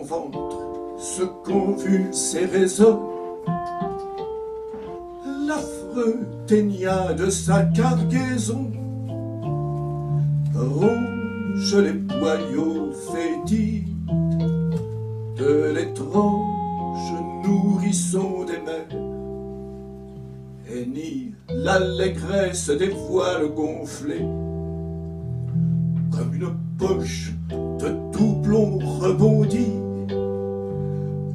ventre se convulse et résonne. L'affreux ténia de sa cargaison ronge les boyaux fétides de l'étrange nourrisson des mers et nie l'allégresse des voiles gonflés comme une poche de doublons rebondis,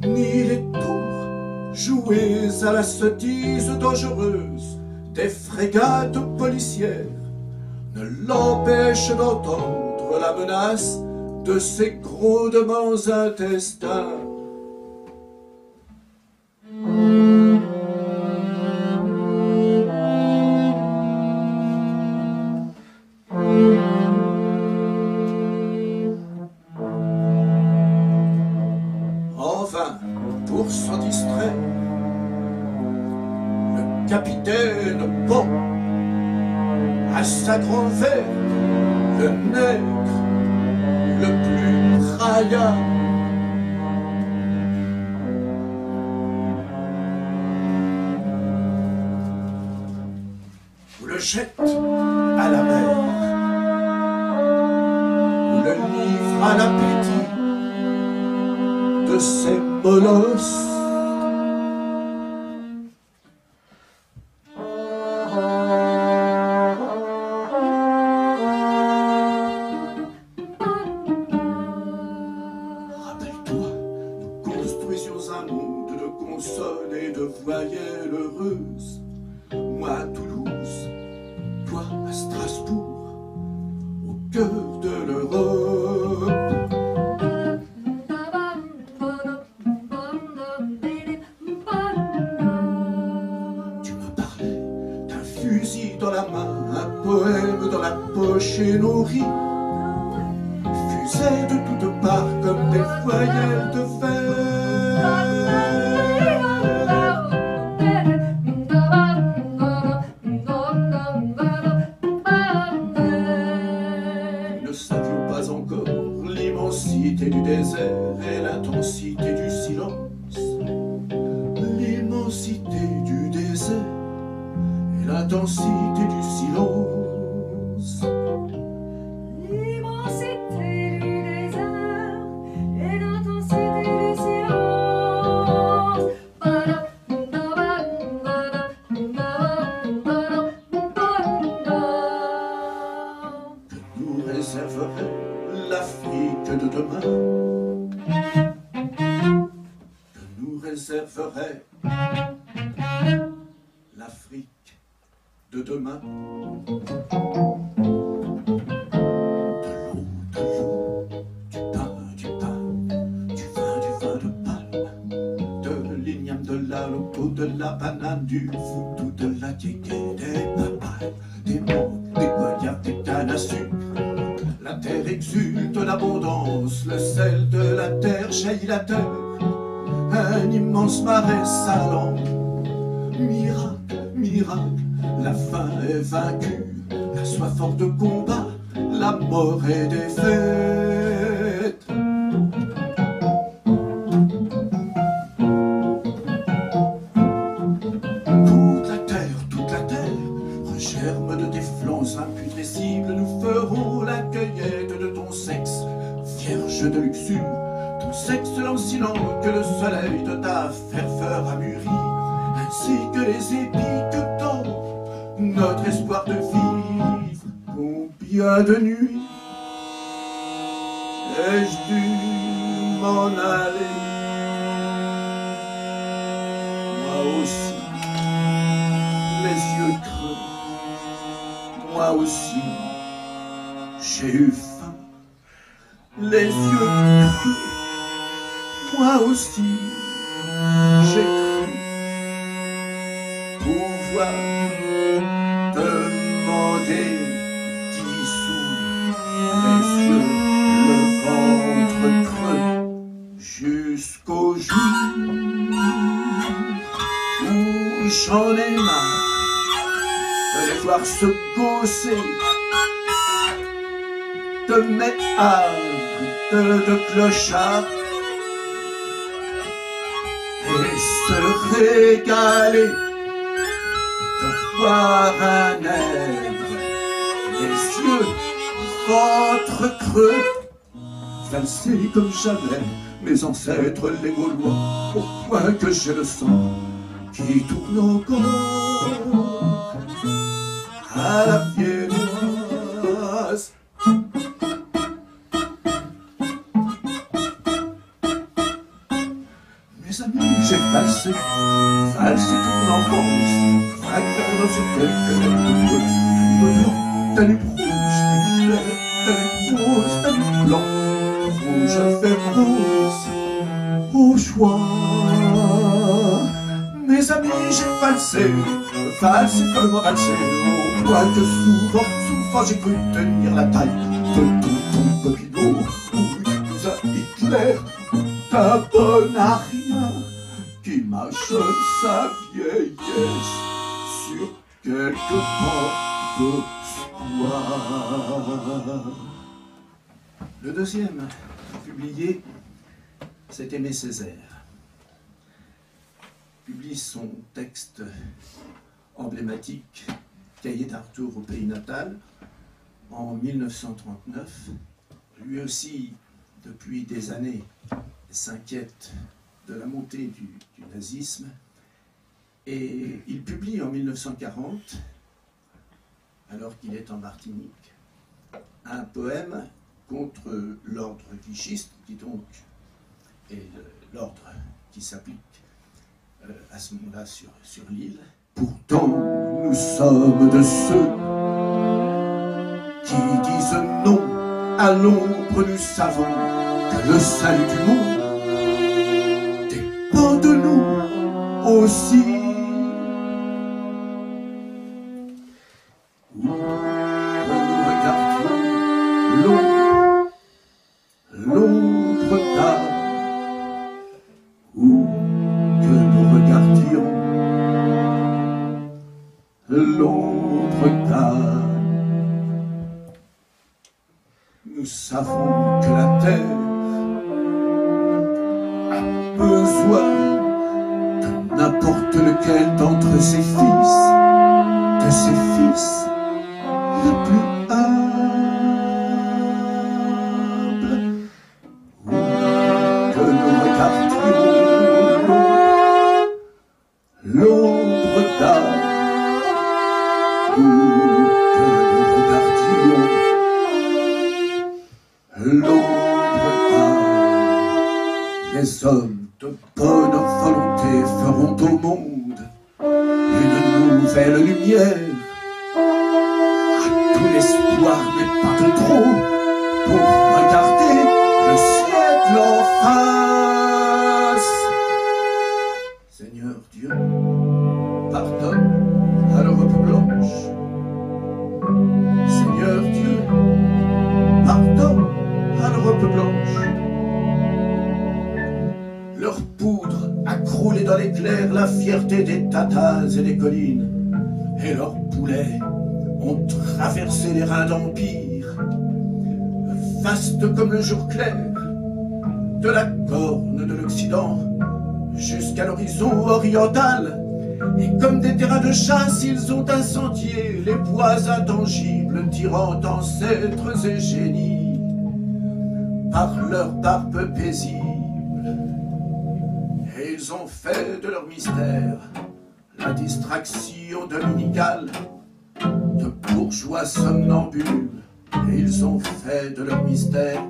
ni les tours jouées à la sottise dangereuse des frégates policières ne l'empêchent d'entendre la menace de ces grondements intestins. Enfin, pour s'en distraire, le capitaine Pan, à sa grand-vert, le nègre le plus braillard, ou le jette à la mer, ou le livre à l'appétit de ses molosses. Rappelle-toi, nous construisions un monde de consonnes et de voyelles heureuses. Moi à Toulouse, toi à Strasbourg, au cœur de l'Europe. Fusil dans la main, un poème dans la poche et nos rires fusaient de toutes parts comme des voyelles de fer. Nous ne savions pas encore l'immensité du désert et l'intensité du silence. L'immensité du désert, l'intensité du silence. L'immensité du désert et l'intensité du silence. Que nous réserverait l'Afrique de demain? Que nous réserverait l'Afrique de demain? De l'eau, du pain, du vin de palme, de l'igname, de la loco, de la banane, du foutou, de la tiéguée, des papayes, des mangues, des goyaves, des cannes à sucre. La terre exulte l'abondance, le sel de la terre jaillit la terre, un immense marais salant. Miracle, miracle, la faim est vaincue, la soif hors de combat, la mort est défaite. Toute la terre, regerme de tes flancs imputrescibles, nous ferons la cueillette de ton sexe, vierge de luxure, ton sexe lancinant que le soleil de ta ferveur a mûri, ainsi que les épis que tend notre espoir de vivre. Combien de nuits ai-je dû m'en aller? Moi aussi, les yeux creux, moi aussi, j'ai eu faim. Les yeux creux, moi aussi, j'ai cru pouvoir demander 10 sous, les yeux, le ventre creux, jusqu'au jour où j'en ai marre de les voir se gausser de mes havres de clochards se régaler de voir un nègre, les yeux, ventre creux, valser comme jamais mes ancêtres les Gaulois, au point que j'ai le sang qui tourne encore à la viennoise. Mes amis, j'ai valsé toute mon enfance, fracturant sur quelques lettres de bleu, me blanc, d'un rouge, d'un rose, d'un blanc, rouge fait rose, au choix. Mes amis, j'ai valsé comme moi valsé, au point que souvent j'ai cru tenir la taille de tonton Popinot, ou à Hitler, d'un bon aria qui mâchonne sa vieillesse sur quelques bancs d'espoir. Le deuxième publié, c'est Aimé Césaire. Publie son texte emblématique Cahier d'Arthur au pays natal en 1939. Lui aussi, depuis des années, s'inquiète de la montée du nazisme et il publie en 1940, alors qu'il est en Martinique, un poème contre l'ordre vichiste, qui donc est l'ordre qui s'applique à ce moment-là sur l'île. Pourtant, nous sommes de ceux qui disent non à l'ombre. Nous savons que le salut du monde dépend de nous aussi. Où que nous regardions l'ombre d'âme, où que nous regardions l'ombre d'âme, nous savons que la terre a besoin de n'importe lequel d'entre ses fils, de ses fils les plus humbles. Où que nous regardions l'ombre d'âme, où que nous regardions l'ombre d'âme, les hommes de bonne volonté feront au monde une nouvelle lumière. Tout l'espoir n'est pas de trop pour regarder le siècle en face. Seigneur Dieu, pardonne à l'Europe blanche. Seigneur Dieu, pardonne à l'Europe blanche. Leur poudre a croulé dans l'éclair la fierté des tatas et des collines, et leurs poulets ont traversé les reins d'empire, vastes comme le jour clair, de la corne de l'Occident jusqu'à l'horizon oriental. Et comme des terrains de chasse, ils ont incendié les bois intangibles, tirant ancêtres et génies par leur barbe paisible. Et ils ont fait de leur mystère la distraction dominicale de bourgeois somnambules. Et ils ont fait de leur mystère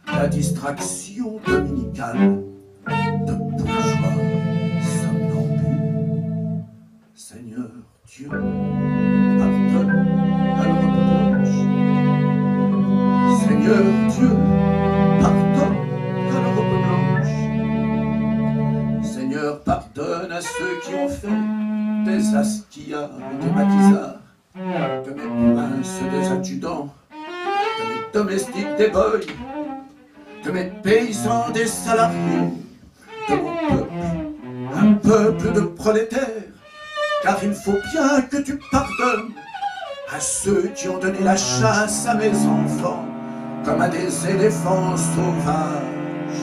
la distraction dominicale de bourgeois somnambules. Seigneur Dieu, pardonne à l'Europe blanche. Seigneur Dieu, pardonne à l'Europe blanche. Seigneur, pardonne à ceux qui ont fait des Askia ou des maquisards, de mes princes des adjudants, de mes domestiques des boys, de mes paysans des salariés, de mon peuple, un peuple de prolétaires. Car il faut bien que tu pardonnes à ceux qui ont donné la chasse à mes enfants comme à des éléphants sauvages.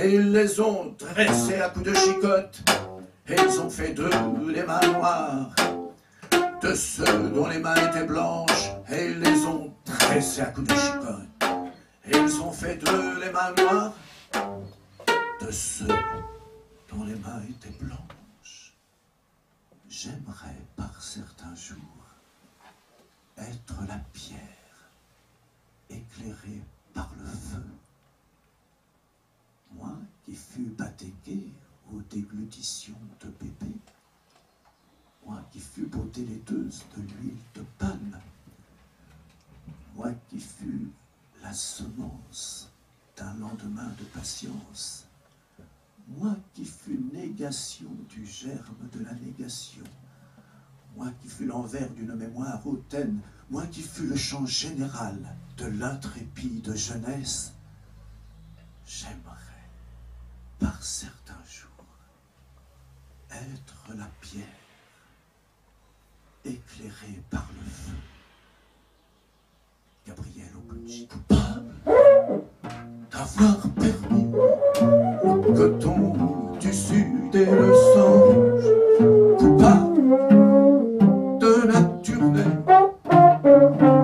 et ils les ont dressés à coups de chicotte, et ils ont fait d'eux les mains noires, de ceux dont les mains étaient blanches, et ils les ont dressés à coups de chicotte, et ils ont fait d'eux les mains noires, de ceux dont les mains étaient blanches. J'aimerais par certains jours être la pierre éclairée par le feu. Moi qui fus batégué aux déglutitions de bébé, moi qui fus beauté laiteuse de l'huile de palme, moi qui fus la semence d'un lendemain de patience, moi qui fus négation du germe de la négation, moi qui fus l'envers d'une mémoire hautaine, moi qui fus le chant général de l'intrépide jeunesse, j'aimerais, par certains jours, être la pierre éclairée par le feu. Gabriel Obucci, coupable d'avoir permis le coton du sud et le songe, coupable de la turnée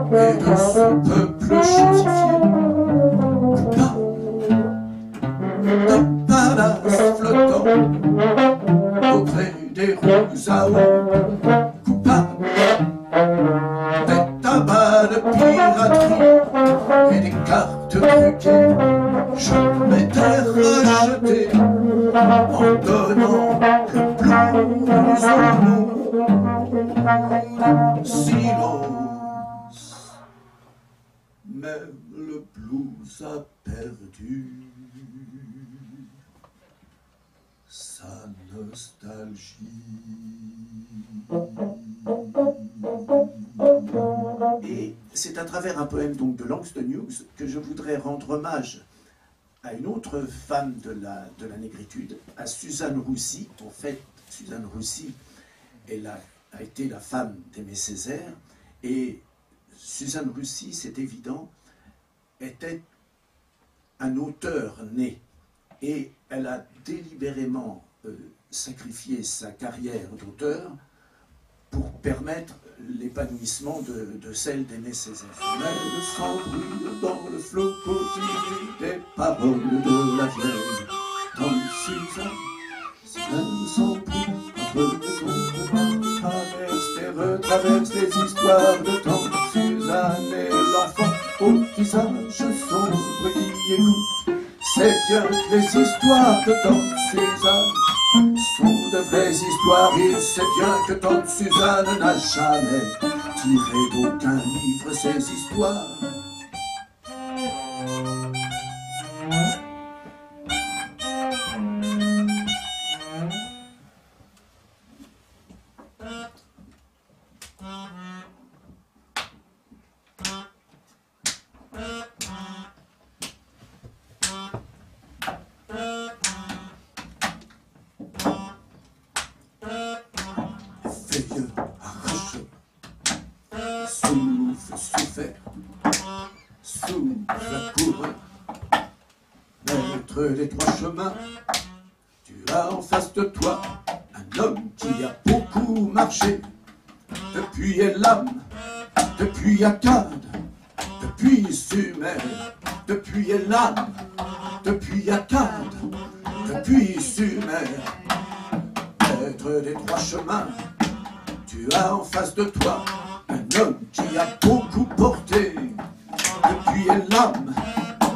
et de ce peuple chosifié, coupable d'un palace flottant au gré des rues à eau, coupable des tabacs de piraterie et des cartes truquées. Je m'étais racheté en donnant le blues au silence. Même le blues a perdu sa nostalgie. Et c'est à travers un poème donc de Langston Hughes que je voudrais rendre hommage à une autre femme de la négritude, à Suzanne Roussy. En fait, Suzanne Roussy, elle a été la femme d'Aimé Césaire, et Suzanne Roussy, c'est évident, était un auteur né, et elle a délibérément sacrifié sa carrière d'auteur pour permettre l'épanouissement de celle d'Aimé Césaire. Mais sans bruit dans le flot continu des paroles de la vieille Tante Suzanne, même sans bruit entre les ombres traverse et retraverse les histoires de Tante Suzanne et l'enfant au visage sombre qui écoute. C'est bien que les histoires de Tante Suzanne sont de vraies histoires. Il sait bien que Tante Suzanne n'a jamais tiré d'aucun livre ces histoires. Veilleux, arracheux, souffle, souffert, souffle à courir. Maître des trois chemins, tu as en face de toi un homme qui a beaucoup marché. Depuis Elam, depuis Akkad, depuis Sumer, depuis Elam, depuis Akkad, depuis Sumer. Maître des trois chemins, tu as en face de toi un homme qui a beaucoup porté. Depuis Elam,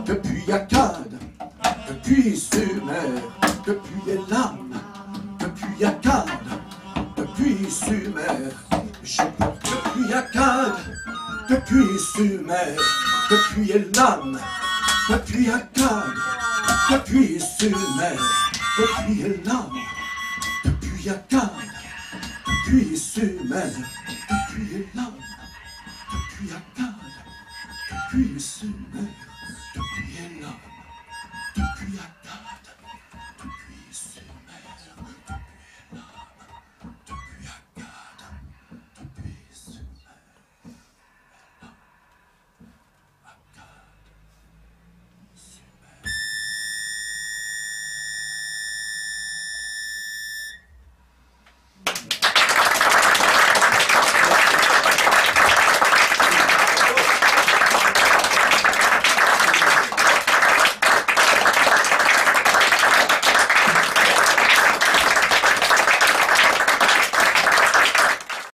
depuis Akkad, depuis Sumer, depuis Elam, depuis Akkad, depuis Sumer. Je porte depuis Akkad, depuis Sumer, depuis Elam, depuis Akkad, depuis Sumer, depuis Elam, depuis Akkad, depuis Sumer, depuis Elam.